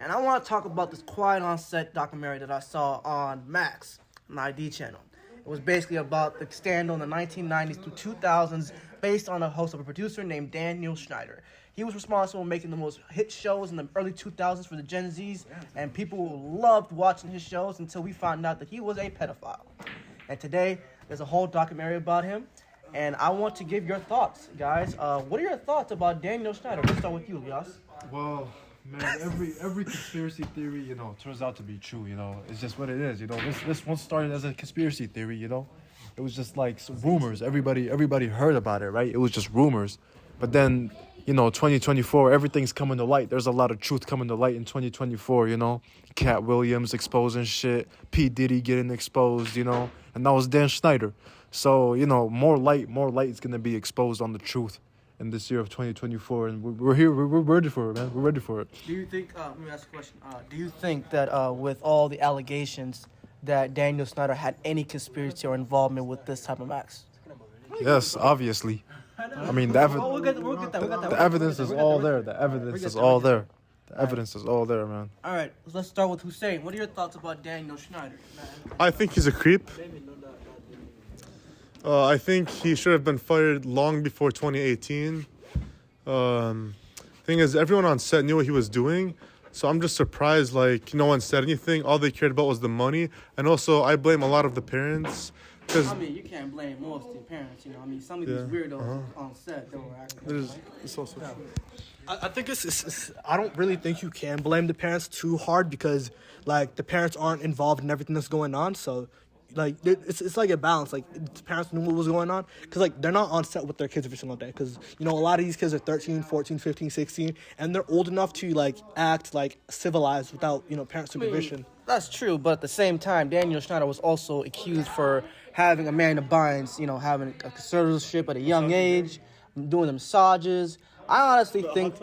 And I want to talk about this Quiet on Set documentary that I saw on Max, on the ID channel. It was basically about the scandal in the 1990s through 2000s, based on a host of a producer named Daniel Schneider. He was responsible for making the most hit shows in the early 2000s for the Gen Zs, and people loved watching his shows until we found out that he was a pedophile. And today, there's a whole documentary about him, and I want to give your thoughts, guys. What are your thoughts about Daniel Schneider? Let's start with you, Elias. Well, man, every conspiracy theory, turns out to be true. It's just what it is. This one started as a conspiracy theory. It was just like rumors. Everybody heard about it, right? It was just rumors. But then, 2024, everything's coming to light. There's a lot of truth coming to light in 2024. Cat Williams exposing shit, P Diddy getting exposed, and that was Dan Schneider. So, more light is gonna be exposed on the truth in this year of 2024, and we're here. We're ready for it, man. We're ready for it. Do you think? Let me ask a question. Do you think that with all the allegations that Daniel Schneider had any conspiracy or involvement with this type of acts? Yes, obviously. I mean, the evidence is all there. The evidence is all there. The evidence is all there, man. All right, let's start with Hussein. What are your thoughts about Daniel Schneider? I think he's a creep. I think he should have been fired long before 2018. Thing is, everyone on set knew what he was doing, so I'm just surprised, no one said anything. All they cared about was the money, and also I blame a lot of the parents. I mean, you can't blame most of the parents, some of these weirdos on set, they were acting. It's also true. I think it's I don't really think you can blame the parents too hard because, the parents aren't involved in everything that's going on, so... it's like a balance. The parents knew what was going on. Because, they're not on set with their kids every single day. Because, a lot of these kids are 13, 14, 15, 16. And they're old enough to, act, civilized without, parent supervision. That's true, but at the same time, Daniel Schneider was also accused for having Amanda Bynes, having a conservatorship at a young age, doing the massages. I honestly think...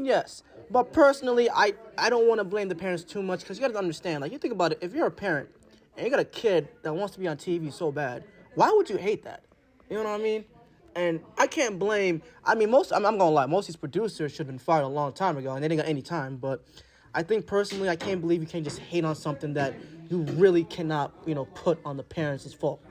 yes. But personally, I don't want to blame the parents too much. Because you got to understand, you think about it, if you're a parent... and you got a kid that wants to be on TV so bad, why would you hate that? You know what I mean? And I can't blame... I'm going to lie, most of these producers should have been fired a long time ago, and they didn't got any time. But I think, personally, I can't believe you can't just hate on something that you really cannot, put on the parents' fault,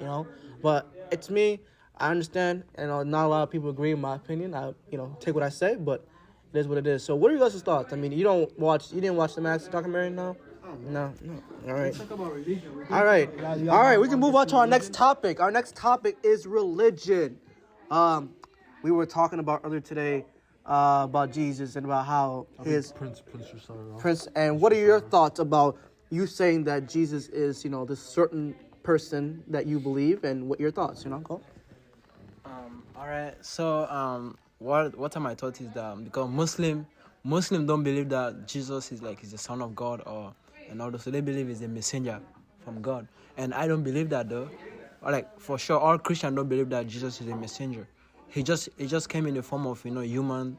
But it's me. I understand, and not a lot of people agree in my opinion. I, take what I say, but it is what it is. So what are your guys' thoughts? I mean, you didn't watch the Max documentary now? No. All right. All right. We can move on to our next topic. Our next topic is religion. We were talking about earlier today about Jesus and about how Prince. And what are your thoughts about you saying that Jesus is, this certain person that you believe, and what your thoughts? Cole? All right. So what are my thoughts is that because Muslim don't believe that Jesus is the son of God and all those. So they believe he's a messenger from God. And I don't believe that though. For sure, all Christians don't believe that Jesus is a messenger. He just came in the form of, human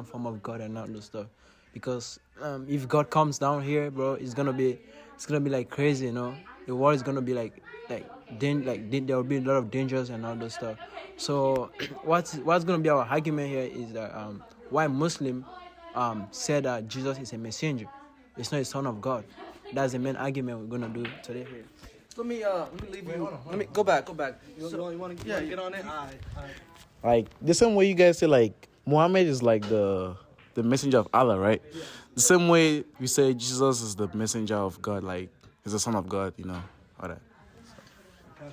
form of God and all those stuff. Because if God comes down here, bro, it's gonna be like crazy, The world is gonna be there will be a lot of dangers and all those stuff. So what's gonna be our argument here is that why Muslim said that Jesus is a messenger. It's not a son of God. That's the main argument we're gonna do today here. Let me leave you. Let me go back. You want to get on it? All right. The same way you guys say Muhammad is the messenger of Allah, right? Yeah. The same way we say Jesus is the messenger of God, he's the son of God, all that.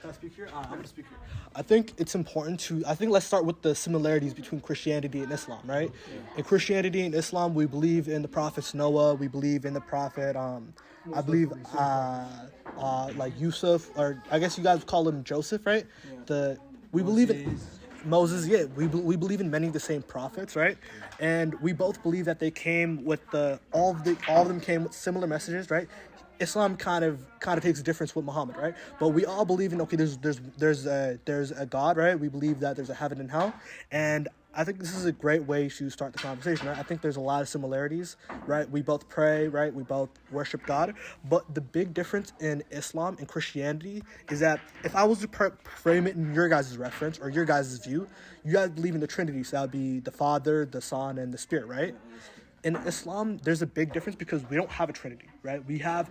Can I speak here? I'm going to speak here. I think it's important let's start with the similarities between Christianity and Islam, right? Yeah. In Christianity and Islam, we believe in the prophets Noah, we believe in the prophet, I believe, Yusuf, or I guess you guys call him Joseph, right? Yeah. We believe in Moses, yeah. We believe in many of the same prophets, right? And we both believe that they came with all of them came with similar messages, right? Islam kind of takes a difference with Muhammad, right? But we all believe in there's a God, right? We believe that there's a heaven and hell, and I think this is a great way to start the conversation, right? I think there's a lot of similarities, right? We both pray, right? We both worship God, but the big difference in Islam and Christianity is that if I was to frame it in your guys' reference or your guys' view, you guys believe in the Trinity, so that would be the Father, the Son, and the Spirit, right? in Islam, there's a big difference because we don't have a Trinity, right? We have,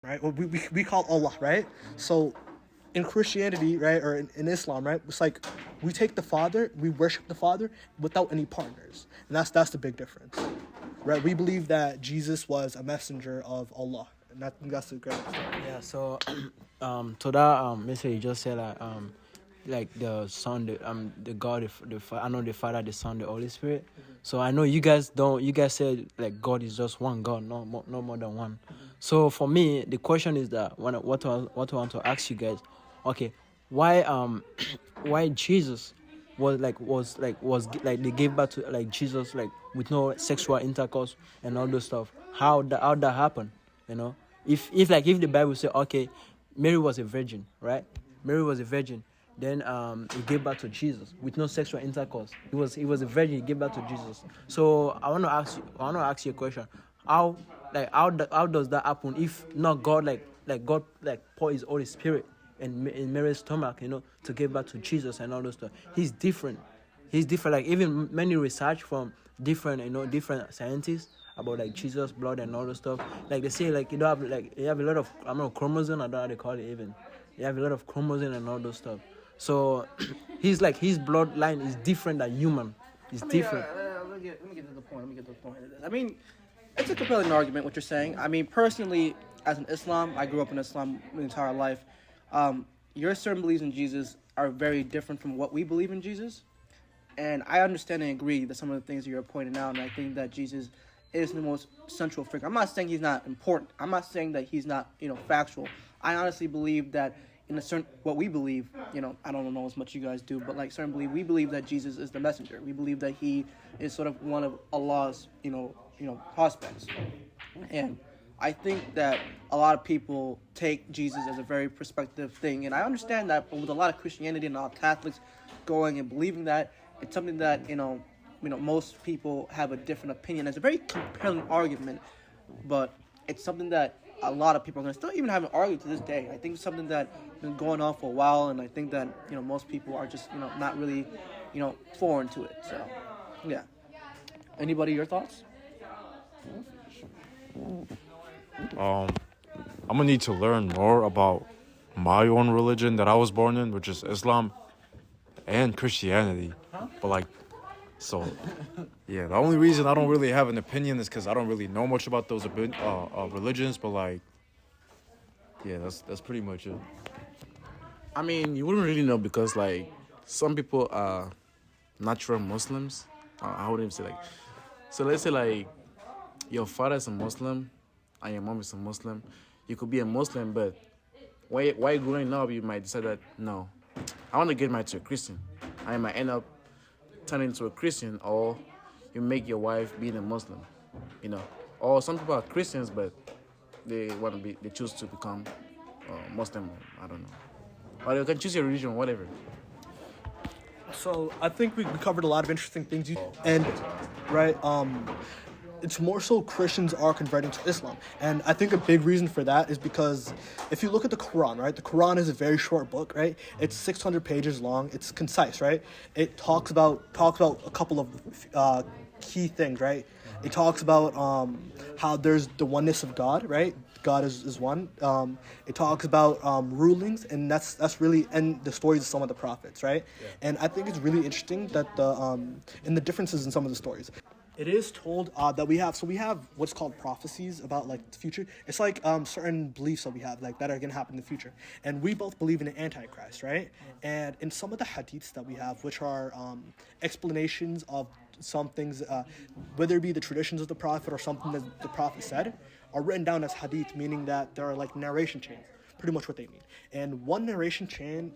right? Well, we call Allah, right? So in Christianity, right, or in Islam, right, it's like we take the Father, we worship the Father without any partners, and that's the big difference, right? We believe that Jesus was a messenger of Allah, and I think that's the great. Yeah. So, to that message you just said like the Son, the God, I know the Father, the Son, the Holy Spirit. So I know you guys don't. You guys said like God is just one God, no more than one. So for me, the question is that what I want to ask you guys. Okay, why why Jesus was they gave birth to like Jesus like with no sexual intercourse and all those stuff. How that happened? You know, if the Bible say okay, Mary was a virgin, right? Mary was a virgin. Then he gave birth to Jesus with no sexual intercourse. He was a virgin. He gave birth to Jesus. So I want to ask you a question. How does that happen if not God God pour His Holy Spirit in Mary's stomach, you know, to give birth to Jesus and all those stuff? He's different. Like even many research from different scientists about like Jesus' blood and all those stuff. Like they say like you have a lot of chromosome. I don't know how they call it even. You have a lot of chromosome and all those stuff. So his bloodline is different than human. It's different. Let me get to the point. I mean, it's a compelling argument what you're saying. I mean, personally, as an Islam, I grew up in Islam my entire life. Your certain beliefs in Jesus are very different from what we believe in Jesus, and I understand and agree that some of the things that you're pointing out, and I think that Jesus is the most central figure. I'm not saying he's not important. I'm not saying that he's not factual. I honestly believe that in a certain what we believe, I don't know as much you guys do, but like we believe that Jesus is the messenger. We believe that he is sort of one of Allah's prospects, and I think that a lot of people take Jesus as a very perspective thing, and I understand that. But with a lot of Christianity and a lot of Catholics going and believing that, it's something that most people have a different opinion. It's a very compelling argument, but it's something that a lot of people are going to still even have an argument to this day. I think it's something that's been going on for a while, and I think that most people are just not really foreign to it. So yeah. Anybody, your thoughts? I'm gonna need to learn more about my own religion that I was born in, which is Islam and Christianity. But the only reason I don't really have an opinion is because I don't really know much about those religions. But that's pretty much it. I mean, you wouldn't really know because like some people are natural Muslims. I wouldn't say like. So let's say like your father is a Muslim and your mom is a Muslim. You could be a Muslim, but while growing up, you might decide that no, I want to get married to a Christian. I might end up turning into a Christian, or you make your wife being a Muslim. Or some people are Christians, but they choose to become Muslim. I don't know. Or you can choose your religion, whatever. So I think we covered a lot of interesting things, and right, it's more so Christians are converting to Islam, and I think a big reason for that is because if you look at the Quran, right, the Quran is a very short book, right? It's 600 pages long. It's concise, right? It talks about a couple of key things, right? It talks about how there's the oneness of God, right? God is one. It talks about rulings, and that's really, and the stories of some of the prophets, right? Yeah. And I think it's really interesting that and the differences in some of the stories. It is told that we have what's called prophecies about like the future. It's like certain beliefs that we have like that are gonna happen in the future, and we both believe in an Antichrist, right? And in some of the hadiths that we have, which are explanations of some things, whether it be the traditions of the prophet or something that the prophet said, are written down as hadith, meaning that there are like narration chains, pretty much what they mean. And one narration chain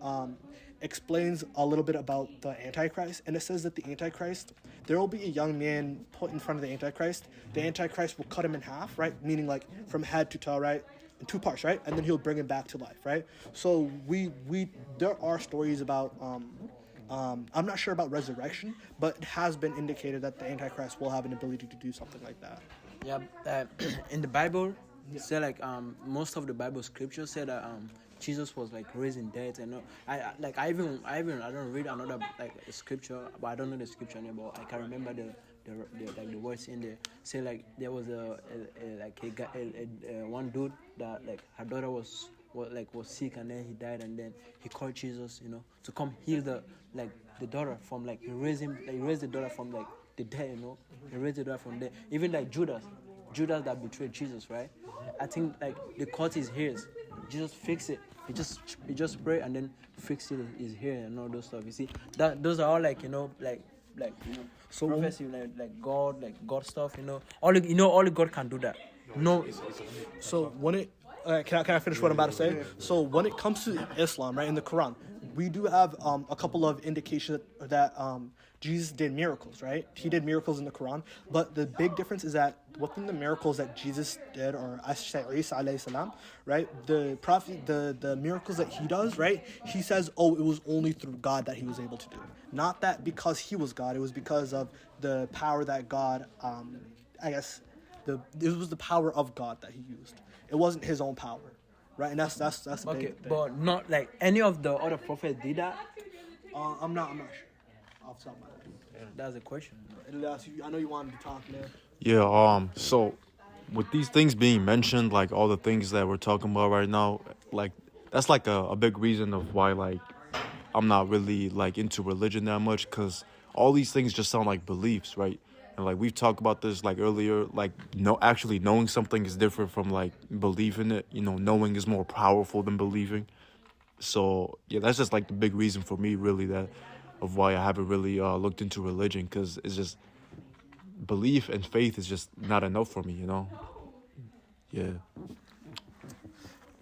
explains a little bit about the Antichrist, and it says that the Antichrist, there will be a young man put in front of the Antichrist. The Antichrist will cut him in half, right? Meaning like from head to toe, right? In two parts, right? And then he'll bring him back to life, right? So there are stories about I'm not sure about resurrection, but it has been indicated that the Antichrist will have an ability to do something like that. Yeah, in the Bible, say like most of the Bible scripture said that Jesus was like raising dead, and I don't read another like scripture, but I don't know the scripture name, but I can remember the words in there. Say like there was one dude that like her daughter was sick, and then he died, and then he called Jesus, to come heal the daughter from like he raised the daughter from like the dead, he raised the daughter from there. Even like Judas that betrayed Jesus, right? I think like the cut is his. Jesus fixed it. He just prayed and then fixed it his hair and all those stuff. You see, those are all like so prophecy, like God stuff. Only God can do that. No. So when it can I finish what I'm about to say? So when it comes to Islam, right, in the Quran, we do have a couple of indications that Jesus did miracles, right? He did miracles in the Quran, but the big difference is that within the miracles that Jesus did, or I should say Isa alayhi salam, right? The prophet, the miracles that he does, right? He says, oh, it was only through God that he was able to do. Not that because he was God, it was because of the power that God, it was the power of God that he used. It wasn't his own power, right? And that's Okay, big thing. but not like any of the other prophets did that. I'm not sure. Off the top of my head. That's the question. Elias, I know you wanted to talk, man. Yeah, so with these things being mentioned, like all the things that we're talking about right now, like that's like a big reason of why like I'm not really like into religion that much, because all these things just sound like beliefs, right? And like we've talked about this like earlier, like actually knowing something is different from like believing it. Knowing is more powerful than believing. So yeah, that's just like the big reason for me, really, that of why I haven't really looked into religion, because it's just belief and faith is just not enough for me, Yeah.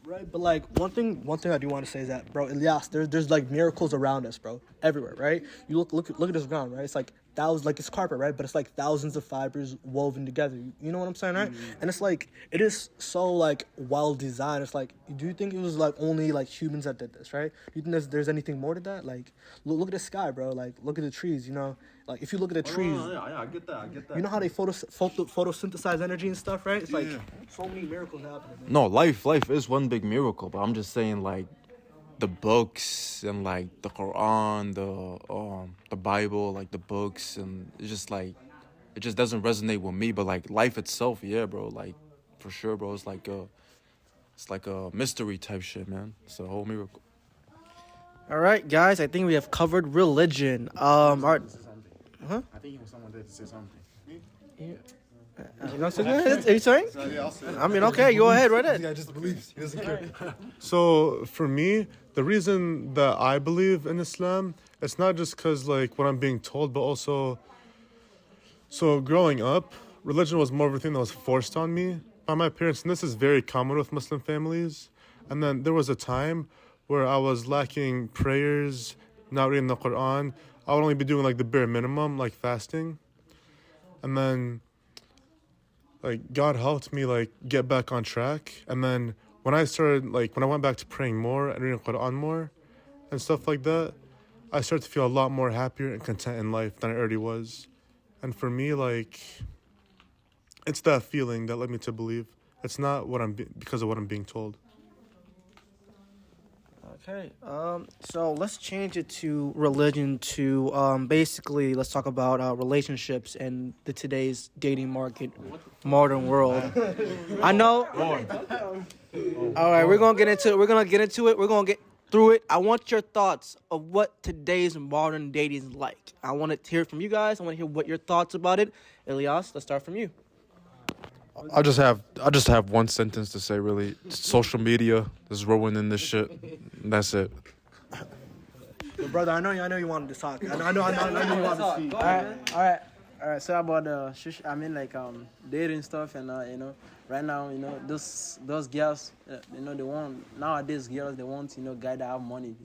Right, but like one thing I do want to say is that, bro, Elias, there's like miracles around us, bro, everywhere, right? You look at this ground, right? It's like thousands, like it's carpet, right? But it's like thousands of fibers woven together. You know what I'm saying, right? And it's like it is so like well designed. It's like, do you think it was like only like humans that did this, right? Do you think there's anything more to that? Like look at the sky, bro. Like look at the trees. Like if you look at the trees, Yeah, I get that. you know how they photosynthesize energy and stuff, right? It's like so many miracles happening. Man. No, life is one big miracle, but I'm just saying like the books and like the Quran, the Bible, like the books, and it's just like it just doesn't resonate with me. But like life itself, yeah, bro, like for sure, bro. It's like a mystery type shit, man. It's a whole miracle. All right, guys, I think we have covered religion. I think he was someone there to say something. Are you saying? I mean, okay, go ahead, right ahead. just believes. He doesn't care. So for me, the reason that I believe in Islam, it's not just because like what I'm being told, but also, so growing up, religion was more of a thing that was forced on me by my parents, and this is very common with Muslim families. And then there was a time where I was lacking prayers, not reading the Quran. I would only be doing like the bare minimum, like fasting. And then like God helped me like get back on track. And then when I went back to praying more and reading Quran more and stuff like that, I started to feel a lot more happier and content in life than I already was. And for me, like, it's that feeling that led me to believe. It's not because of what I'm being told. Okay, so let's change it to religion to basically let's talk about relationships and today's dating market, modern world. I know. All right, we're gonna get into it. We're gonna get through it. I want your thoughts of what today's modern dating is like. I want to hear from you guys. I want to hear what your thoughts about it. Elias, let's start from you. I just have one sentence to say, really. Social media is ruining this shit. That's it. But brother, I know you wanted to talk. I know you wanted to speak. All right. So about dating stuff, and right now, those girls, they want nowadays girls, they want guy that have money.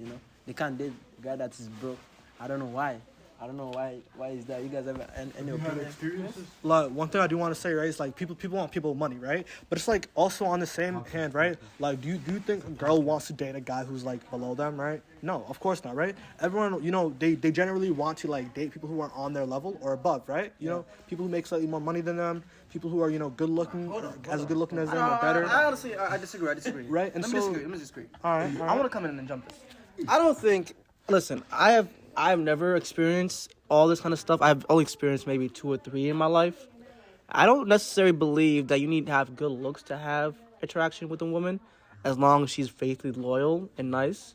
They can't date a guy that is broke. I don't know why. I don't know why. Why is that? You guys have any opinion? experiences? Like one thing I do want to say, right, is like people want people with money, right? But it's like also on the same hand, right? Like do you think a girl wants to date a guy who's like below them, right? No, of course not, right? Everyone, you know, they generally want to like date people who are on their level or above, right? You know, people who make slightly more money than them, people who are, you know, good looking, as good looking as them or better. I honestly, I disagree. Right, and Let let me me disagree. All right, I want to come in and jump this. I don't think. Listen, I've never experienced all this kind of stuff. I've only experienced maybe 2 or 3 in my life. I don't necessarily believe that you need to have good looks to have attraction with a woman, as long as she's faithfully loyal and nice.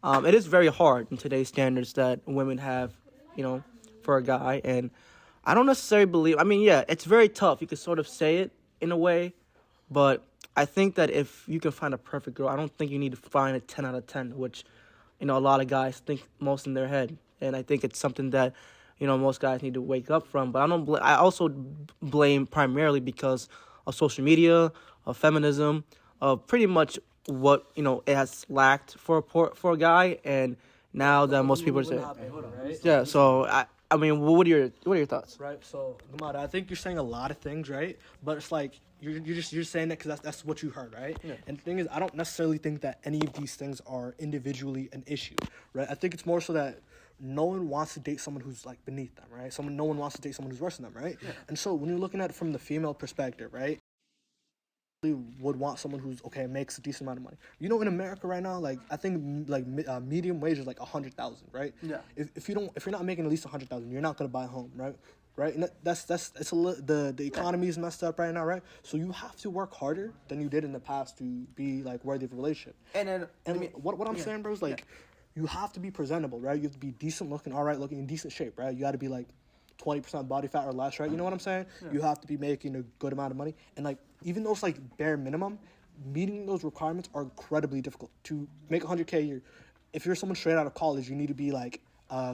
It is very hard in today's standards that women have, you know, for a guy, and I don't necessarily believe. I mean, yeah, it's very tough. You could sort of say it in a way, but I think that if you can find a perfect girl, I don't think you need to find a 10 out of 10, which, you know, a lot of guys think most in their head. And I think it's something that, you know, most guys need to wake up from. But I also blame primarily because of social media, of feminism, of pretty much what, you know, it has lacked for a guy. And now that most people are saying, yeah. So I mean, what are your thoughts? Right. So, Gamada, I think you're saying a lot of things, right? But it's like you're just saying that because that's what you heard, right? Yeah. And the thing is, I don't necessarily think that any of these things are individually an issue, right? I think it's more so that no one wants to date someone who's like beneath them, right? No one wants to date someone who's worse than them, right? Yeah. And so when you're looking at it from the female perspective, right? Would want someone who's okay, makes a decent amount of money. You know, in America right now, like I think like medium wage is like 100,000, right? Yeah. If you're not making at least 100,000, you're not gonna buy a home, right? Right. And the economy is messed up right now, right? So you have to work harder than you did in the past to be like worthy of a relationship. And what I'm saying, bro, is like you have to be presentable, right? You have to be decent looking, all right looking, in decent shape, right? You got to be like 20% body fat or less, right? You know what I'm saying? Yeah. You have to be making a good amount of money. And like, even though it's like bare minimum, meeting those requirements are incredibly difficult. To make 100K a year, if you're someone straight out of college, you need to be like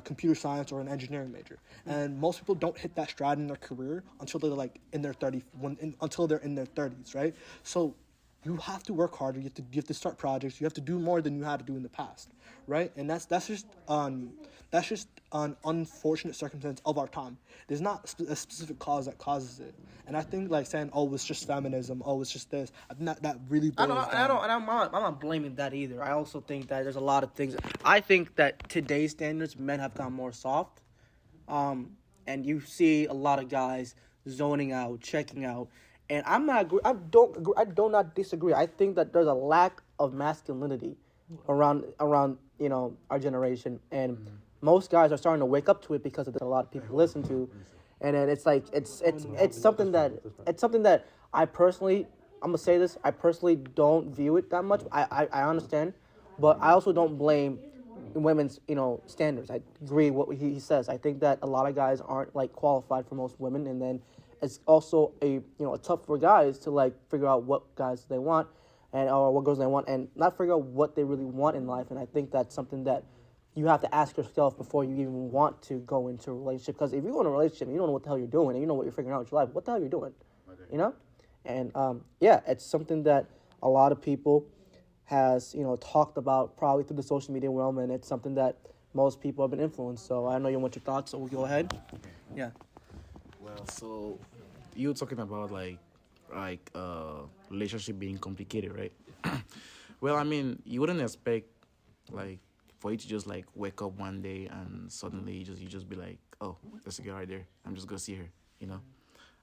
computer science or an engineering major. And most people don't hit that stride in their career until they're like in their 30s, right? So you have to work harder. You have to start projects. You have to do more than you had to do in the past, right? And that's just an unfortunate circumstance of our time. There's not a specific cause that causes it. And I think like saying, oh, it's just feminism, oh, it's just this, I think that really boils down. I'm not blaming that either. I also think that there's a lot of things. I think that today's standards, men have gone more soft. And you see a lot of guys zoning out, checking out. And I do not disagree. I think that there's a lack of masculinity around you know, our generation, and most guys are starting to wake up to it because of a lot of people listen to, and then it's like it's something that I personally, I'm gonna say this, I personally don't view it that much. I understand, but I also don't blame women's, you know, standards. I agree what he says. I think that a lot of guys aren't like qualified for most women, and then it's also a tough for guys to like figure out what guys they want or what girls they want, and not figure out what they really want in life. And I think that's something that you have to ask yourself before you even want to go into a relationship. Because if you go in a relationship and you don't know what the hell you're doing, and you know what you're figuring out with your life, what the hell you're doing, you know? And yeah, it's something that a lot of people has, you know, talked about probably through the social media realm, and it's something that most people have been influenced. So I know you want your thoughts, so we'll go ahead. Yeah. Well, so you're talking about like relationship being complicated, right? Well, I mean, you wouldn't expect like for you to just like wake up one day and suddenly you just be like, oh, there's a girl right there, I'm just gonna see her, you know?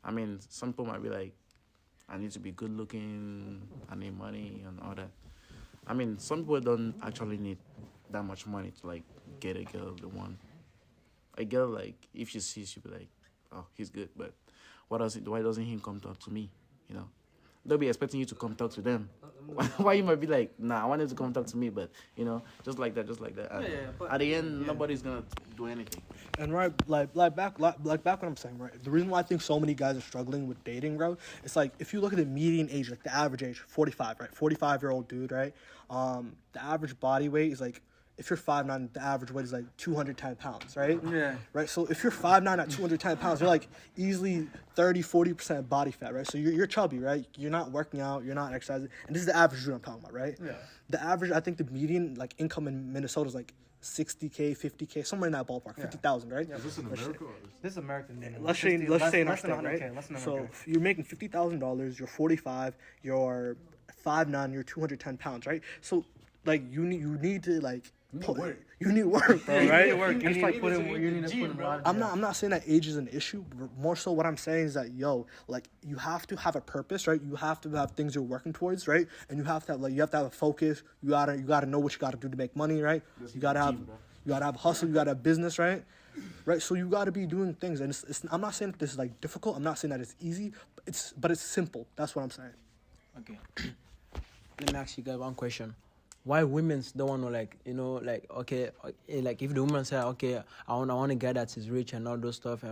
I mean, some people might be like, I need to be good looking, I need money and all that. I mean, some people don't actually need that much money to like get a girl the one. A girl, like, if she sees, she'll be like, oh, he's good, but why doesn't he come talk to me, you know? They'll be expecting you to come talk to them. Why you might be like, nah, I wanted to come talk to me, but, you know, just like that. And at the end, nobody's going to do anything. And right, like back what I'm saying, right? The reason why I think so many guys are struggling with dating, bro, it's like if you look at the median age, like the average age, 45, right? 45-year-old dude, right? The average body weight is like, if you're 5'9", the average weight is like 210 pounds, right? Yeah. Right. So if you're 5'9" at 210 pounds, you're like easily 30-40% body fat, right? So you're chubby, right? You're not working out, you're not exercising, and this is the average dude I'm talking about, right? Yeah. The average, I think the median like income in Minnesota is like 60K, 50K, somewhere in that ballpark, 50,000, right? Is this in America? Or This is American minimum. Let's say less in our than state, 100K, right? less than So 100K. if you're making $50,000, you're 45, you're 5'9", you're 210 pounds, right? So like you need to like you need work, bro, right? You need to put in a lot of I'm not saying that age is an issue. But more so, what I'm saying is that like you have to have a purpose, right? You have to have things you're working towards, right? And you have to have a focus. You gotta know what you gotta do to make money, right? You gotta have a hustle. You gotta have business, right? Right. So you gotta be doing things, and I'm not saying that this is like difficult. I'm not saying that it's easy, but it's simple. That's what I'm saying. Okay. Let me ask you guys one question. Why women don't want to like if the woman say okay I want a guy that is rich and all those stuff.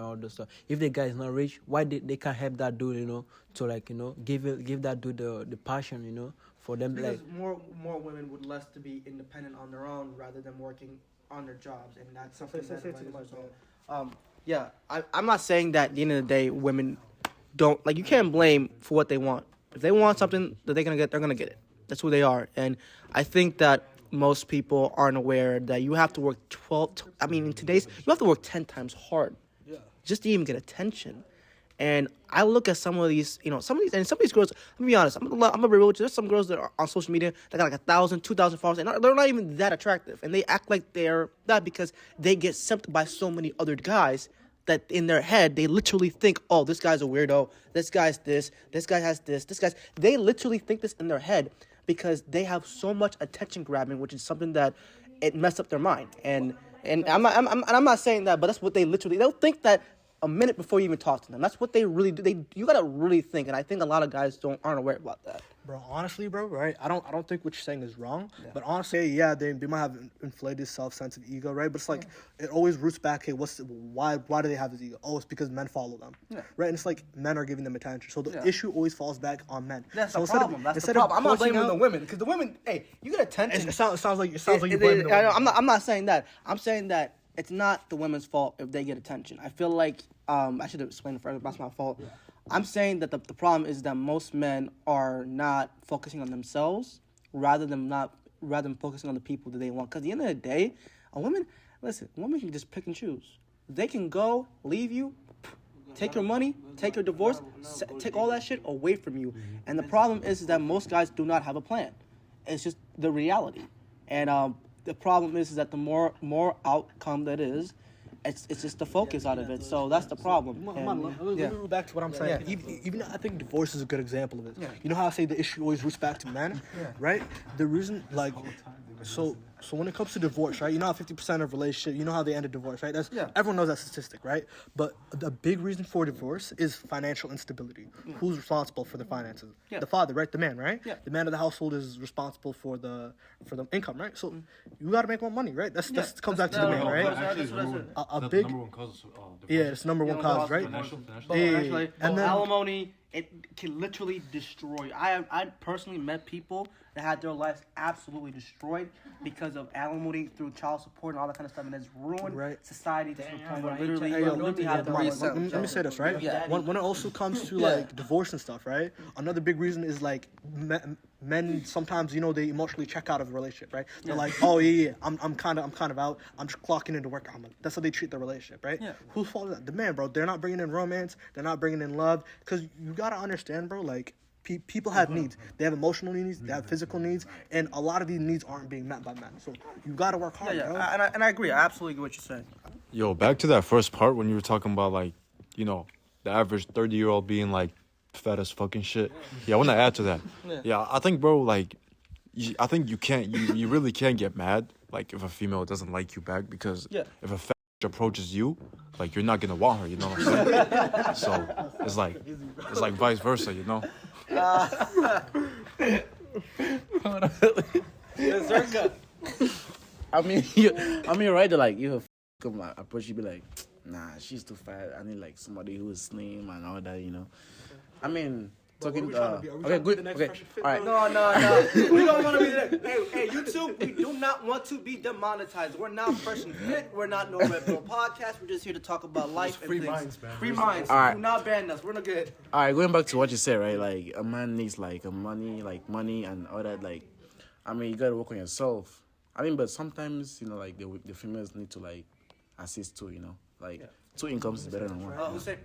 If the guy is not rich, why they can't help that dude to give that dude the passion for them Because like more women would less to be independent on their own rather than working on their jobs, and that's something I'm not saying that at the end of the day women don't you can't blame for what they want. If they want something that they're gonna get it. That's who they are. And I think that most people aren't aware that you have to work in today's, you have to work 10 times hard just to even get attention. And I look at some of these girls, let me be honest, I'm gonna be real with you, there's some girls that are on social media that got like 1,000, 2,000 followers, and they're not even that attractive. And they act like they're that because they get simped by so many other guys that in their head, they literally think, oh, this guy's a weirdo, this guy's this guy has this guy's... They literally think this in their head because they have so much attention grabbing, which is something that it messed up their mind. And I'm not saying that, but that's what they'll think that a minute before you even talk to them. That's what they really do. You gotta really think, and I think a lot of guys aren't aware about that. Bro, honestly, bro, right? I don't think what you're saying is wrong. Yeah. But honestly, yeah, they might have inflated self-sense of ego, right? But it's like it always roots back. Hey, why do they have this ego? Oh, it's because men follow them, right? And it's like men are giving them attention, so the issue always falls back on men. That's so the problem. That's the problem. I'm not blaming the women because the women, hey, you get attention. It sounds like you're blaming the women. I'm not saying that. I'm saying that it's not the women's fault if they get attention. I feel like I should have explained it first. That's my fault. Yeah. I'm saying that the problem is that most men are not focusing on themselves rather than focusing on the people that they want. Because at the end of the day, a woman can just pick and choose. They can go, leave you, take your money, take your divorce, take all that shit away from you. And the problem is that most guys do not have a plan. It's just the reality. And the problem is that the more outcome that is, it's just the focus out of it. So that's the problem. Let me go back to what I'm saying. Yeah. Even I think divorce is a good example of it. Yeah. You know how I say the issue always roots back to men, right? The reason, so when it comes to divorce, right? You know how 50% of relationships, you know how they end a divorce, right? Everyone knows that statistic, right? But the big reason for divorce is financial instability. Who's responsible for the finances? The father, right? The man, right? The man of the household is responsible for the income, right? So you got to make more money, right? That comes back to the man, right? A big number one cause of divorce. It's number one cause, right? Financially, and then alimony, it can literally destroy. I personally met people that had their lives absolutely destroyed because of alimony through child support and all that kind of stuff, and it's ruined society to the point where literally let me say this, right? When it also comes to like divorce and stuff, right? Another big reason is like men sometimes they emotionally check out of a relationship, right? They're like, oh yeah, I'm kind of out. I'm just clocking into work. That's how they treat the relationship, right? Whose fault is that? The man, bro. They're not bringing in romance. They're not bringing in love. Because you gotta understand, bro. Like people have needs. They have emotional needs. They have physical needs, and a lot of these needs aren't being met by men. So you gotta work hard, bro. And I agree. I absolutely agree what you're saying. Yo, back to that first part when you were talking about like, the average 30-year-old being like fat as fucking shit. Yeah, I want to add to that. Yeah, I think, bro, like, I think you really can't get mad like if a female doesn't like you back because if a fat approaches you, like you're not gonna want her, you know what I'm saying? So it's like vice versa, I mean, right? Like you have come approach, you be like, nah, she's too fat. I need like somebody who is slim and all that. I mean, talking. Okay, good. Okay, all right. No. We don't want to be there. Hey, YouTube, we do not want to be demonetized. We're not Fresh and Fit. We're not No Red Pill Podcast. We're just here to talk about life and things. Minds, man. Free minds. All right. Do not ban us. We're not good. All right, going back to what you said, right? Like a man needs like money and all that. Like, I mean, you gotta work on yourself. I mean, but sometimes like the females need to like assist too. Like two incomes is better than one. Hussein,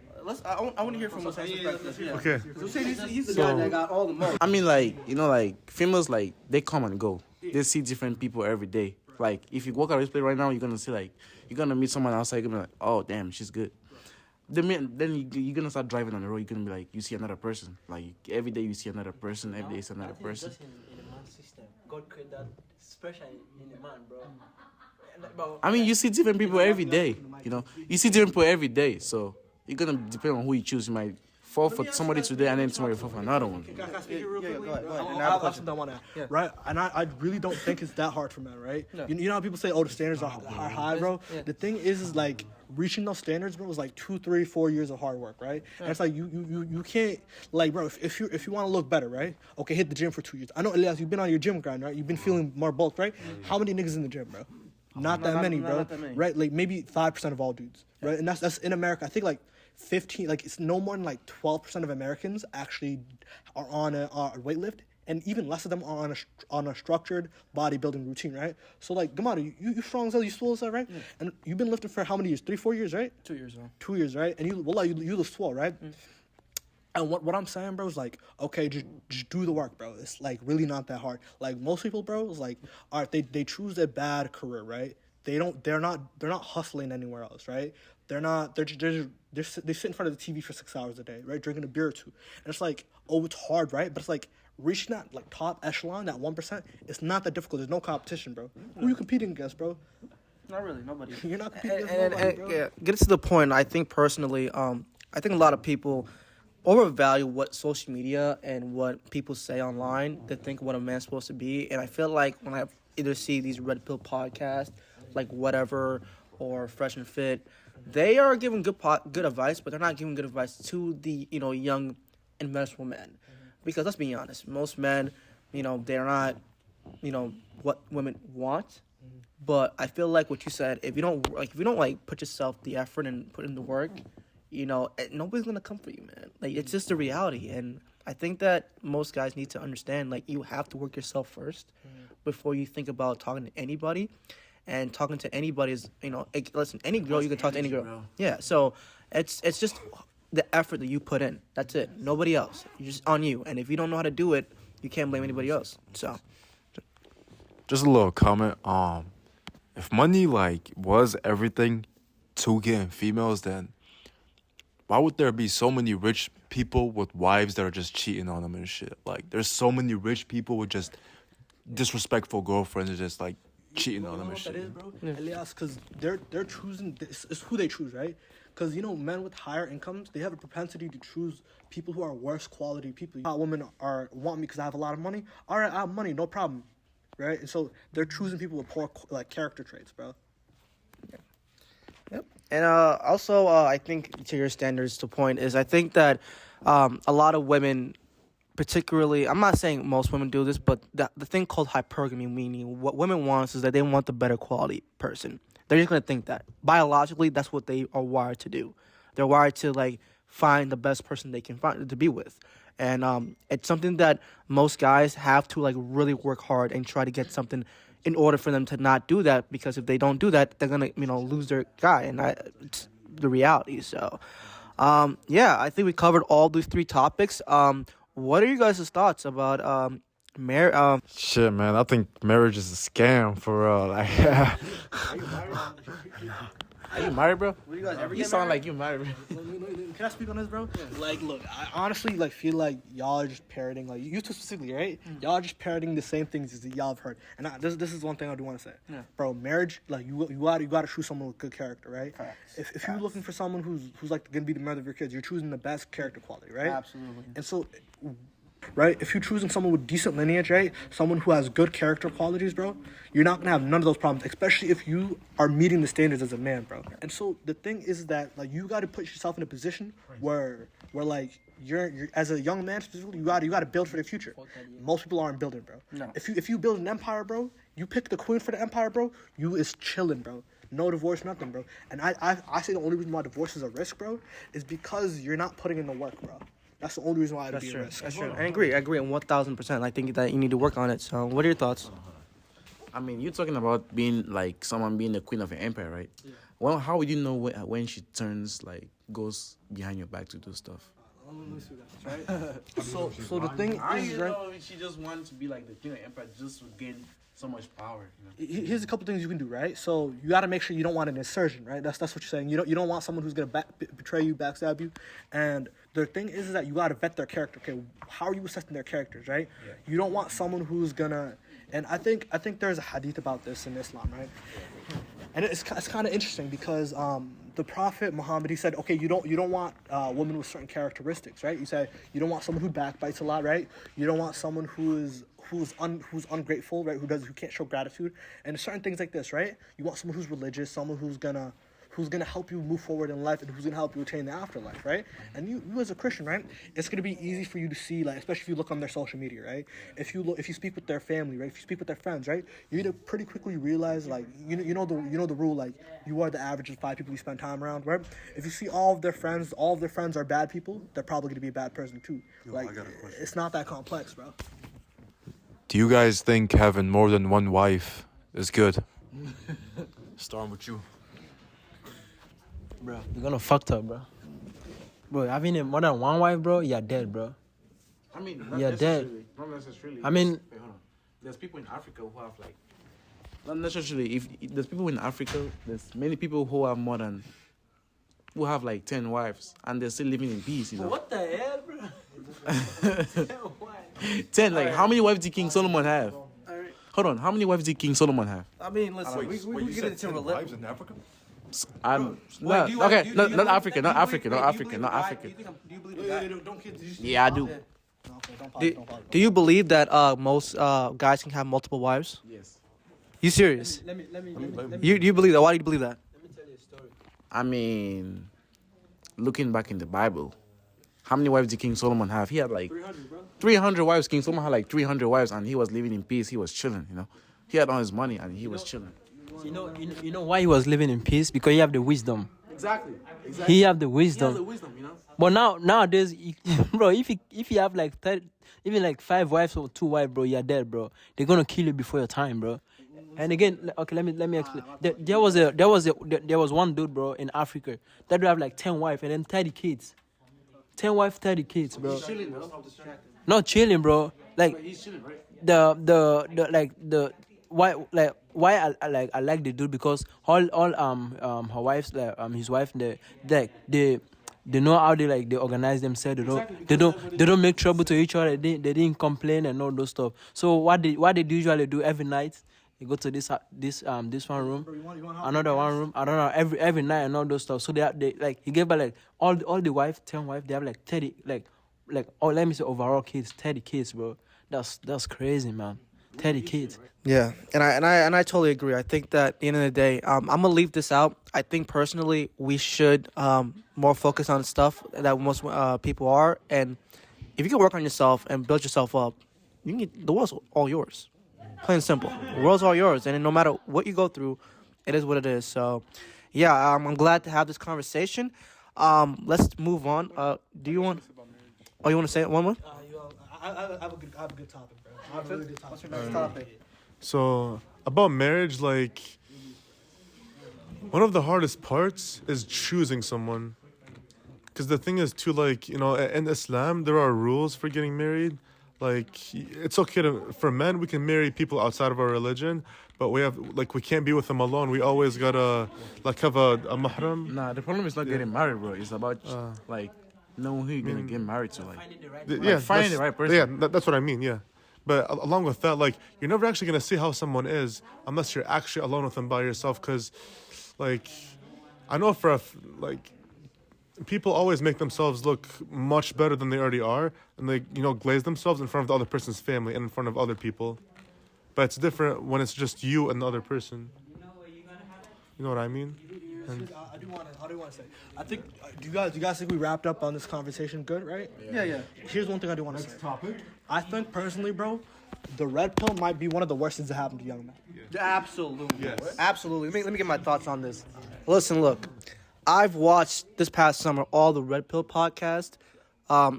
I want to hear from Hussein. Okay. Hussein, he's the guy that got all the most. I mean, like like females, like they come and go. They see different people every day. Like if you walk out of this place right now, you're gonna see like you're gonna meet someone outside. You're gonna be like, oh damn, she's good. Then you're gonna start driving on the road. You're gonna be like, you see another person. Like every day you see another person. Every day you see another person. Just in the man system, God created that special in the man, bro. I mean, you see different people every day. You see different people every day. So you're gonna depend on who you choose. You might fall for somebody today and then tomorrow you fall for another one. Can I speak real quickly? go ahead. I have something I want to add, right? And I really don't think it's that hard for men, right? You know how people say, oh, the standards are high, bro? The thing is like, reaching those standards, bro, is like 2, 3, 4 years of hard work, right? And it's like, you can't, like, bro, if you want to look better, right? Okay, hit the gym for 2 years. I know, Elias, you've been on your gym grind, right? You've been feeling more bulk, right? How many niggas in the gym, bro? Not that many, bro. not that many. Right? Like, maybe 5% of all dudes, right? And that's in America. I think, like, 15, like it's no more than like 12% of Americans actually are on a weightlift, and even less of them are on a structured bodybuilding routine, right? So like, Gamada, you strong as hell, you swole as hell, right? And you've been lifting for how many years? 3, 4 years, right? 2 years, man. 2 years, right? And you look swole, right? And what I'm saying, bro, is like, okay, just do the work, bro. It's like really not that hard. Like most people, bro, is like, all right, they choose a bad career, right? They're not hustling anywhere else, right? They sit in front of the TV for 6 hours a day, right? Drinking a beer or two. And it's like, oh, it's hard, right? But it's like reaching that like top echelon, that 1%, it's not that difficult. There's no competition, bro. Who are you competing against, bro? Not really, nobody. You're not competing against nobody, bro. Yeah, get to the point. I think personally, I think a lot of people overvalue what social media and what people say online. They think what a man's supposed to be, and I feel like when I either see these Red Pill podcasts, like whatever, or Fresh and Fit, they are giving good advice, but they're not giving good advice to the young investable men, because let's be honest, most men, they're not, what women want. But I feel like what you said, if you don't put yourself the effort and put in the work, nobody's gonna come for you, man. Like it's just the reality, and I think that most guys need to understand, like, you have to work yourself first before you think about talking to anybody. And talking to anybody is, listen, any girl, you can talk to any girl. Bro. Yeah, so it's just the effort that you put in. That's it. Nobody else. You're just on you. And if you don't know how to do it, you can't blame anybody else. So, just a little comment. If money like was everything to getting females, then why would there be so many rich people with wives that are just cheating on them and shit? Like, there's so many rich people with just disrespectful girlfriends and just like cheating on them and shit. That is, bro. Elias, because they're choosing. It's who they choose, right? Because men with higher incomes, they have a propensity to choose people who are worse quality people. Women want me because I have a lot of money. All right, I have money, no problem, right? And so they're choosing people with poor character traits, bro. yep. And also, I think to your standards, to point is, I think that a lot of women, particularly, I'm not saying most women do this, but the thing called hypergamy, meaning what women want is that they want the better quality person. They're just going to think that. Biologically, that's what they are wired to do. They're wired to, like, find the best person they can find to be with. And it's something that most guys have to, like, really work hard and try to get something in order for them to not do that, because if they don't do that, they're going to, lose their guy. And it's the reality. So, I think we covered all these 3 topics. What are you guys' thoughts about marriage? Shit, man, I think marriage is a scam for real. Like, Are you married, bro? What do you guys ever You get sound married? like you married, bro. Can I speak on this, bro? Like, look, I honestly feel like y'all are just parroting, like you two specifically, right? Y'all are just parroting the same things as y'all have heard. And this is one thing I do want to say, bro. Marriage, like you gotta choose someone with good character, right? If you're looking for someone who's like gonna be the mother of your kids, you're choosing the best character quality, right? Absolutely. And so, right, if you're choosing someone with decent lineage, right, someone who has good character qualities, bro, you're not gonna have none of those problems, especially if you are meeting the standards as a man, bro. And so the thing is that, like, you gotta put yourself in a position where like you're as a young man specifically, you gotta build for the future. Most people aren't building, bro. No. If you build an empire, bro, you pick the queen for the empire, bro, you is chilling, bro. No divorce, nothing, bro. And I say the only reason why divorce is a risk, bro, is because you're not putting in the work, bro. That's the only reason why it'd be a risk. That's true. I agree 1,000%. I think that you need to work on it. So, what are your thoughts? I mean, you're talking about being like someone being the queen of an empire, right? Yeah. Well, how would you know when she turns like goes behind your back to do stuff? So the thing is, right? She just wanted to be like the queen of empire just to gain so much power. Here's a couple things you can do, right? So you got to make sure you don't want an insurgent, right? That's what you're saying. You don't want someone who's gonna betray you, backstab you. And the thing is that you got to vet their character. Okay, how are you assessing their characters, right? Yeah. You don't want someone who's gonna. And I think there's a hadith about this in Islam, right? And it's kind of interesting because the Prophet Muhammad, he said, okay, you don't want a woman with certain characteristics, right? You say you don't want someone who backbites a lot, right? You don't want someone who's ungrateful, right? Who can't show gratitude, and certain things like this, right? You want someone who's religious, someone who's gonna help you move forward in life and who's gonna help you attain the afterlife, right? And you as a Christian, right? It's gonna be easy for you to see, like, especially if you look on their social media, right? If you speak with their family, right? If you speak with their friends, right? You're gonna pretty quickly realize, like, you know the rule, like, you are the average of 5 people you spend time around, right? If you see all of their friends are bad people, they're probably gonna be a bad person too. Like, it's not that complex, bro. Do you guys think having more than one wife is good? Starting with you. Bro, you're gonna fucked up, bro. Bro, having more than one wife, bro, you're dead, bro. I mean, you're dead. Not necessarily. I mean, wait, hold on. There's people in Africa who have like, not necessarily. If there's people in Africa, there's many people who have like 10 wives and they're still living in peace. You know. What the hell, bro? 10. Like, how many wives did King Solomon have? Hold on. How many wives did King Solomon have? I mean, listen, we get into wives in Africa? Not African. Do you believe that? Yeah, I do. Do you believe that most guys can have multiple wives? Yes. You serious? Let me. You believe that? Why do you believe that? Let me tell you a story. I mean, looking back in the Bible, how many wives did King Solomon have? He had like 300 wives. King Solomon had like 300 wives, and he was living in peace. He was chilling, you know. He had all his money, and he was chilling. You know why he was living in peace? Because he have the wisdom. Exactly. He have the wisdom. You know. But nowadays, bro, if you have like 30, even like 5 wives or 2 wives, bro, you're dead, bro. They're gonna kill you before your time, bro. And again, okay, let me explain. There was one dude, bro, in Africa that would have like 10 wives and then 30 kids. 10 wives, 30 kids, bro. He's chilling, bro. Not chilling, bro. Like But he's chilling, right? Why I like the dude because all her wives his wife they know how they organize themselves. They don't make trouble to each other. They didn't complain and all those stuff. So what they usually do every night, they go to this one room, another one room. I don't know every night and all those stuff. So they like he gave her like all the wife 10 wives. They have like 30 like let me say overall kids 30 kids, bro. That's crazy, man. 30 kids. Yeah, and I totally agree. I think that at the end of the day, I'm gonna leave this out. I think personally we should more focus on stuff that most people are, and if you can work on yourself and build yourself up, you can get, the world's all yours. Plain and simple, the world's all yours, and no matter what you go through, it is what it is. So, yeah, I'm glad to have this conversation. Let's move on. Do you want? Oh, you want to say it one more? I have a good topic, bro. I have a really good topic. What's your next topic? So about marriage, like one of the hardest parts is choosing someone. Because the thing is too, like, you know, in Islam there are rules for getting married. Like, it's okay for men, we can marry people outside of our religion, but we can't be with them alone. We always gotta like have a mahram. Nah, the problem is not getting married, bro. It's about like knowing who you're gonna get married to, like finding the right person. Yeah, that's what I mean. Yeah, but along with that, like, you're never actually gonna see how someone is unless you're actually alone with them by yourself. Because, like, I know like, people always make themselves look much better than they already are, and they, you know, glaze themselves in front of the other person's family and in front of other people. But it's different when it's just you and the other person. You know what I mean? I do want to say. I think. Do you guys think we wrapped up on this conversation? Good, right? Yeah. Here's one thing I do want to say. Topic. I think personally, bro, the red pill might be one of the worst things that happened to young men. Absolutely. Yes. Absolutely. Let me get my thoughts on this. Listen, look. I've watched this past summer all the Red Pill podcast.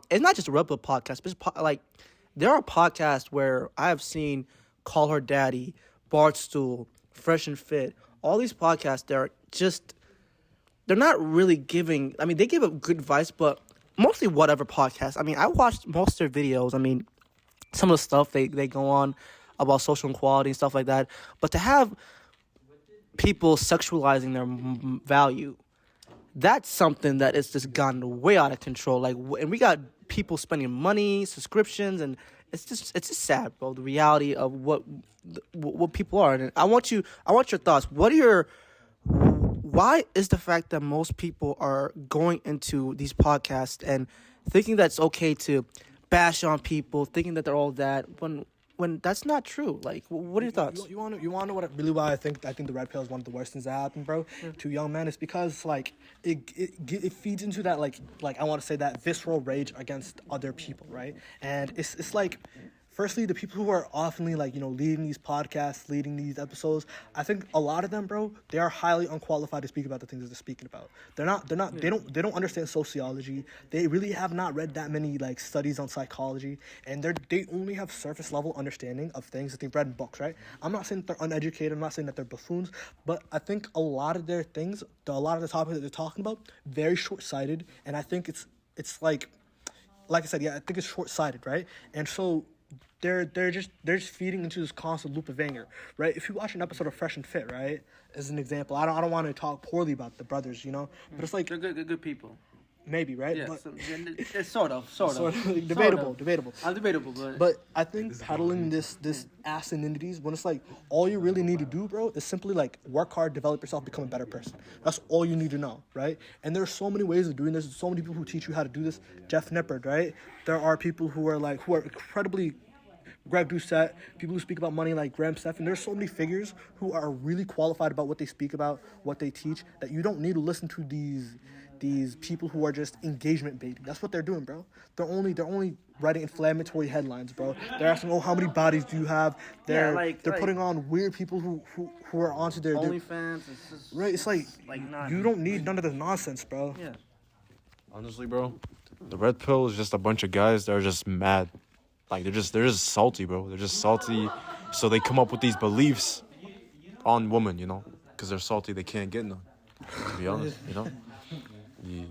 It's not just a Red Pill podcast, but it's like there are podcasts where I have seen Call Her Daddy, Barstool, Fresh and Fit, all these podcasts, they're not really giving. I mean, they give a good advice, but mostly whatever podcast. I mean, I watched most of their videos. I mean, some of the stuff they go on about social inequality and stuff like that. But to have people sexualizing their value, that's something that is just gone way out of control. Like, and we got people spending money, subscriptions, and it's just sad, bro. The reality of what people are. And I want your thoughts. Why is the fact that most people are going into these podcasts and thinking that it's okay to bash on people, thinking that they're all that, when that's not true? Like, what are your thoughts? You want to know why I think the red pill is one of the worst things that happened, bro, to young men? It's because like it feeds into that like I want to say that visceral rage against other people, right? And it's like, firstly, the people who are oftenly like, leading these podcasts, leading these episodes, I think a lot of them, bro, they are highly unqualified to speak about the things that they're speaking about. They don't understand sociology. They really have not read that many like studies on psychology, and they only have surface level understanding of things that they've read in books, right? I'm not saying that they're uneducated, I'm not saying that they're buffoons, but I think a lot of their things, a lot of the topics that they're talking about, very short-sighted, and I think it's like I said, yeah, I think it's short-sighted, right? And so they're just feeding into this constant loop of anger, right? If you watch an episode of Fresh and Fit, right, as an example, I don't want to talk poorly about the brothers, but it's like They're good people. maybe, right? Yeah, But, it's sort of. debatable. Debatable, But I think peddling this asininities, when it's like all you really need to do, bro, is simply like work hard, develop yourself, become a better person. That's all you need to know, right? And there's so many ways of doing this. There's so many people who teach you how to do this. Jeff Nippard, right? There are people who are incredibly Greg Doucette, people who speak about money like Graham Stephan. There's so many figures who are really qualified about what they speak about, what they teach, that you don't need to listen to these people who are just engagement baiting. That's what they're doing, bro. They're only writing inflammatory headlines, bro. They're asking, how many bodies do you have? They're putting on weird people who are onto their OnlyFans. It's just, right. It's like you don't need none of this nonsense, bro. Yeah. Honestly, bro, the red pill is just a bunch of guys that are just mad. Like, they're just salty, bro. They're just salty. So they come up with these beliefs on women, because they're salty. They can't get none. To be honest, Yeah.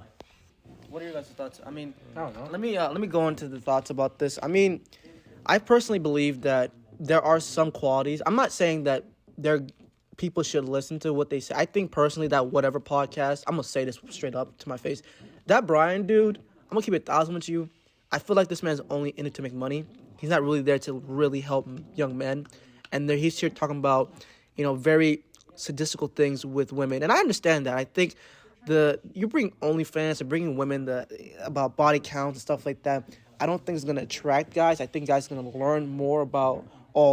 What are your guys' thoughts? I mean, I don't know. Let me go into the thoughts about this. I mean, I personally believe that there are some qualities. I'm not saying that people should listen to what they say. I think personally that whatever podcast, I'm gonna say this straight up to my face, that Brian dude, I'm gonna keep it 1,000 with you. I feel like this man's only in it to make money. He's not really there to really help young men. And he's here talking about, very sadistical things with women. And I understand that. I think you bring OnlyFans and bringing women about body counts and stuff like that, I don't think it's going to attract guys. I think guys are going to learn more about,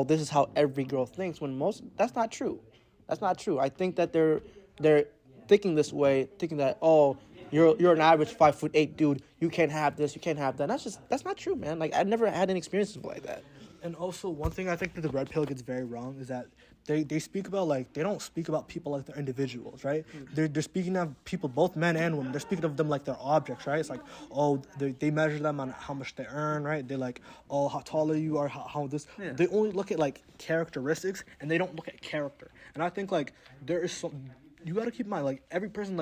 this is how every girl thinks, when that's not true. That's not true. I think that they're thinking this way, thinking that, you're an average 5'8" dude. You can't have this. You can't have that. That's not true, man. Like, I've never had any experiences like that. And also, one thing I think that the red pill gets very wrong is that they speak about they don't speak about people like they're individuals, right? They're speaking of people, both men and women. They're speaking of them like they're objects, right? It's like, they measure them on how much they earn, right? They're like, how tall are you, or how this. Yeah. They only look at like characteristics, and they don't look at character. And I think like there is some. You gotta keep in mind, like every person,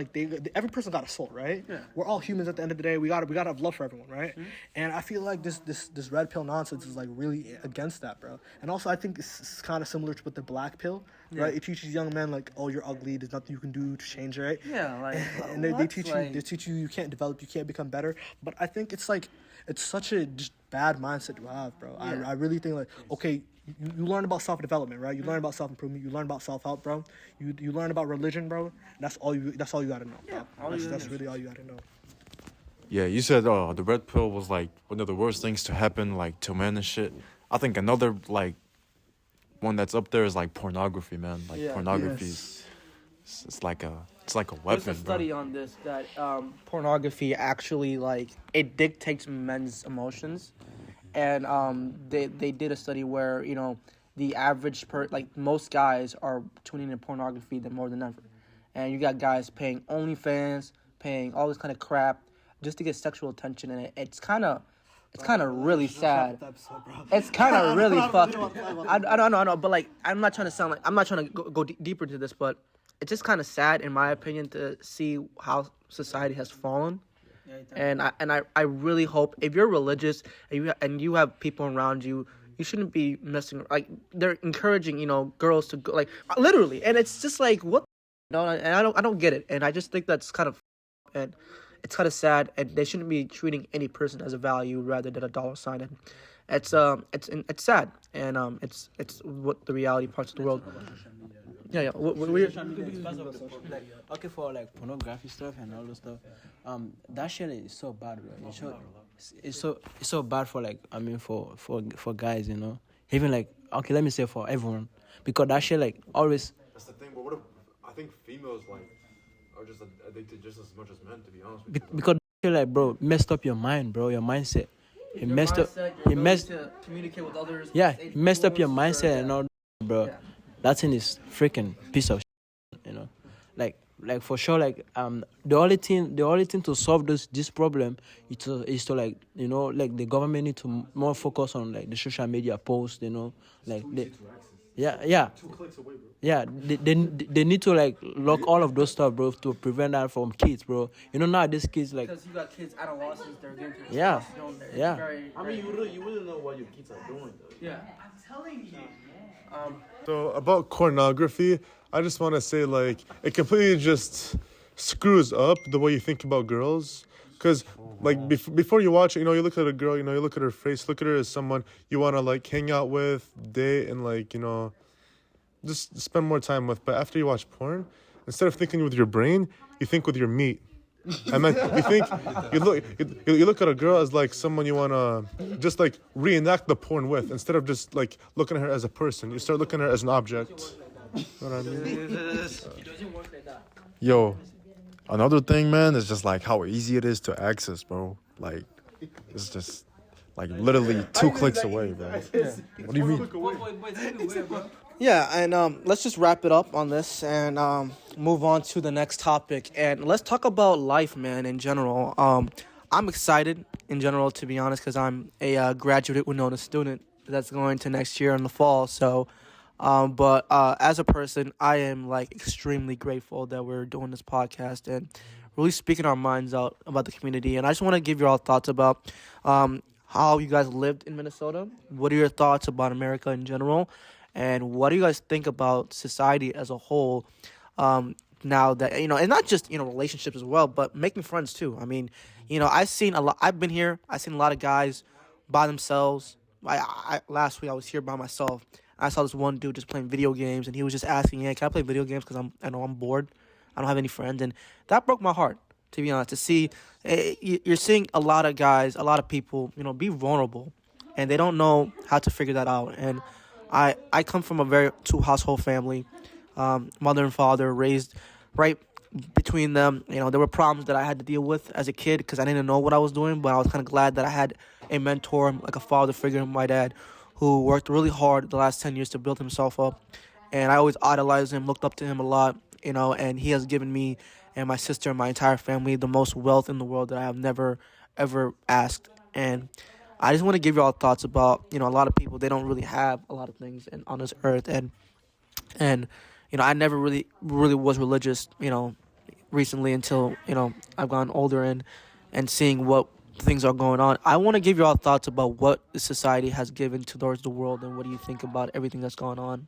every person got a soul, right? Yeah. We're all humans at the end of the day. We gotta have love for everyone, right? Mm-hmm. And I feel like this red pill nonsense is like really against that, bro. And also, I think it's kind of similar to with the black pill, right? It teaches young men like, you're ugly. There's nothing you can do to change, right? Yeah, like, and they teach you you can't develop, you can't become better. But I think it's such a just bad mindset to have, bro. Yeah. I really think like, okay. You learn about self-development, right? You learn about self-improvement. You learn about self-help, bro. You learn about religion, bro. That's all you gotta know, bro. That's really all you gotta know. Yeah, you said the red pill was like one of the worst things to happen like to men and shit. I think another like one that's up there is like pornography, man. Like pornography, it's like a weapon. There's a study on this that pornography actually it dictates men's emotions. And they did a study where, the average most guys are tuning in pornography more than ever. And you got guys paying OnlyFans, paying all this kind of crap just to get sexual attention. And it's kind of it's kind of really sad. It's kind of really fucked. I don't know, but like I'm not trying to go deeper into this, but it's just kind of sad in my opinion to see how society has fallen. And I really hope if you're religious and you have people around you, you shouldn't be messing like they're encouraging girls to go like literally, and it's just like what and I don't get it, and I just think that's kind of and it's kind of sad, and they shouldn't be treating any person as a value rather than a dollar sign, and it's sad, and it's what the reality parts of the world. Yeah. Okay, for like pornography stuff and all those stuff, that shit is so bad, bro. It's so bad for like for guys, even like okay, let me say for everyone, because that shit like always. That's the thing. But what if I think females like are just addicted just as much as men, to be honest with you. Because that shit like bro messed up your mind, bro. Your mindset. It messed up. It messed. To communicate with others. Yeah, it messed up your mindset and all, bro. Yeah. That thing is freaking piece of shit, like for sure, like the only thing to solve this problem is to like like the government need to more focus on like the social media posts, like they, yeah 2 clicks away, bro. yeah they need to like lock all of those stuff, bro, to prevent that from kids, bro. Now these kids like Because you got kids adolescents, they're getting to Yeah. Yeah. Very, I mean, you really know what your kids are doing, though. yeah. So about pornography, I just want to say like it completely just screws up the way you think about girls. Cause like before you watch it, you look at a girl, you look at her face, look at her as someone you want to like hang out with, date, and like just spend more time with. But after you watch porn, instead of thinking with your brain, you think with your meat. And then you look at a girl as like someone you wanna just like reenact the porn with, instead of just like looking at her as a person. You start looking at her as an object. You know what I mean? Yo, another thing, man, is just like how easy it is to access, bro. Like, it's just like literally 2 clicks away, bro. What do you mean? Yeah, and let's just wrap it up on this and move on to the next topic. And let's talk about life, man, in general. I'm excited in general, to be honest, because I'm a graduate Winona student that's going to next year in the fall. So, but as a person, I am like extremely grateful that we're doing this podcast and really speaking our minds out about the community. And I just want to give you all thoughts about how you guys lived in Minnesota. What are your thoughts about America in general? And what do you guys think about society as a whole now that, and not just, relationships as well, but making friends too. I mean, I've been here. I've seen a lot of guys by themselves. Last week I was here by myself. I saw this one dude just playing video games, and he was just asking, "Yeah, can I play video games? Because I'm bored. I don't have any friends." And that broke my heart, to be honest, to see you're seeing a lot of guys, a lot of people, be vulnerable, and they don't know how to figure that out. And I come from a very two-household family, mother and father, raised right between them. There were problems that I had to deal with as a kid because I didn't know what I was doing, but I was kind of glad that I had a mentor, like a father figure, my dad, who worked really hard the last 10 years to build himself up. And I always idolized him, looked up to him a lot, and he has given me and my sister and my entire family the most wealth in the world that I have never, ever asked. And I just want to give you all thoughts about, a lot of people, they don't really have a lot of things on this earth. And I never really was religious, recently until, I've gotten older and seeing what things are going on. I want to give you all thoughts about what the society has given towards the world and what do you think about everything that's going on.